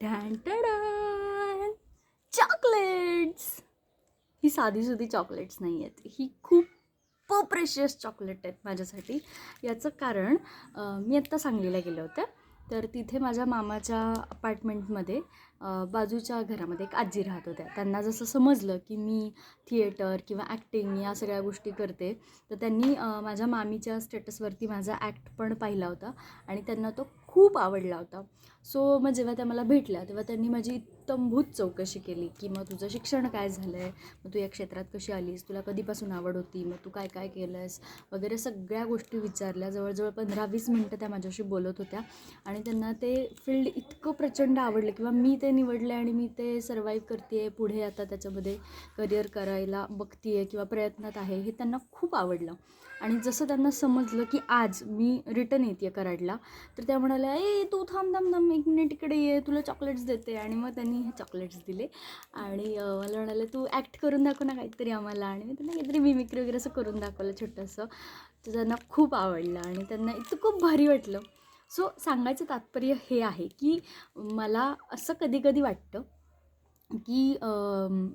Tan chocolates. ही साधीसुधी chocolates नाही आहेत, ही खूप प्रेशियस चॉकलेट आहेत माझ्यासाठी. याचं कारण मी आत्ता सांगलीला गेले होते, तर तिथे माझ्या मामाच्या अपार्टमेंटमध्ये बाजूच्या घरामध्ये एक आजी राहत होत्या. त्यांना जसं समजलं की मी थिएटर किंवा ॲक्टिंग या सगळ्या गोष्टी करते, तर त्यांनी माझ्या मामीच्या स्टेटसवरती माझा ॲक्ट पण पाहिला होता आणि त्यांना तो खूप आवडला होता. सो मग जेव्हा त्या मला भेटल्या तेव्हा त्यांनी माझी इत्थंभूत चौकशी केली की मग तुझं शिक्षण काय झालं आहे, मग तू या क्षेत्रात कशी आलीस, तुला कधीपासून आवड होती, मग तू काय काय केलं आहेस वगैरे सगळ्या गोष्टी विचारल्या. जवळजवळ 15-20 मिनटं त्या माझ्याशी बोलत होत्या आणि त्यांना ते फील्ड इतकं प्रचंड आवडलं किंवा मी ते निवडले आणि मी ते सर्वाईव्ह करते आहे, पुढे आता त्याच्यामध्ये करिअर करायला बघते आहे किंवा प्रयत्नात आहे, हे त्यांना खूप आवडलं. आणि जसं त्यांना समजलं की आज मी रिटर्न येते आहे कराडला, तर त्या म्हणाल्या, ए तू थांब थांब थांब 1 मिनिट इकडे ये, तुला चॉकलेट्स देते. आणि मग त्यांनी हे चॉकलेट्स दिले आणि मला म्हणाले तू ॲक्ट करून दाखव ना काहीतरी आम्हाला. आणि मी त्यांना काहीतरी मिमिक्री वगैरे असं करून दाखवलं छोटंसं. तर त्यांना खूप आवडलं आणि त्यांना इतकं खूप भारी वाटलं. सो सांगायचं तात्पर्य हे आहे की मला असं कधी कधी वाटतं की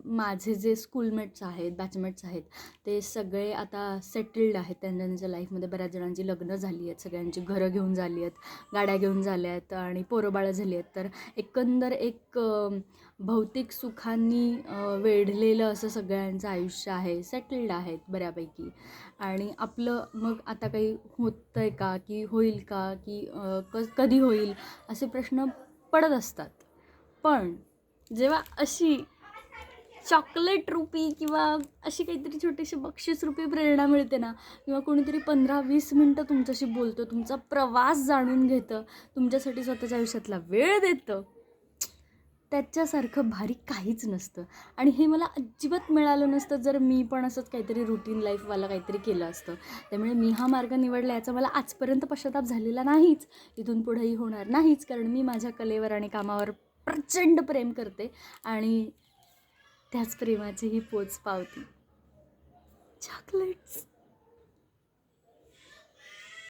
माझे जे स्कूलमेट्स आहेत, बॅचमेट्स आहेत, ते सगळे आता सेटल्ड आहेत. त्यांच्या लाईफमध्ये बऱ्याच जणांची लग्न झाली आहेत, सगळ्यांची घरं घेऊन झाली आहेत, गाड्या घेऊन झाल्या आहेत आणि पोरंबाळं झाली आहेत. तर एकंदर एक भौतिक सुखांनी वेढलेलं असं सगळ्यांचं आयुष्य आहे, सेटल्ड आहेत बऱ्यापैकी. आणि आपलं मग आता काही होतं आहे का, की होईल का, की कधी होईल, असे प्रश्न पडत असतात. पण जेव्हा अशी चॉकलेट रूपी किंवा अशी काहीतरी छोटीशी बक्षीस रूपी प्रेरणा मिळते ना, किंवा कोणीतरी 15-20 मिनटं तुमच्याशी बोलतं, तुमचा प्रवास जाणून घेतं, तुमच्यासाठी स्वतःच्या आयुष्यातला वेळ देतं, त्याच्यासारखं भारी काहीच नसतं. आणि हे मला अजिबात मिळालं नसतं जर मी पण असंच काहीतरी रुटीन लाईफवाला काहीतरी केलं असतं. त्यामुळे मी हा मार्ग निवडला याचा मला आजपर्यंत पश्चाताप झालेला नाहीच, इथून पुढेही होणार नाहीच, कारण मी माझ्या कलेवर आणि कामावर प्रचंड प्रेम करते आणि त्याच प्रेमाची ही पोच पावती चॉकलेट्स.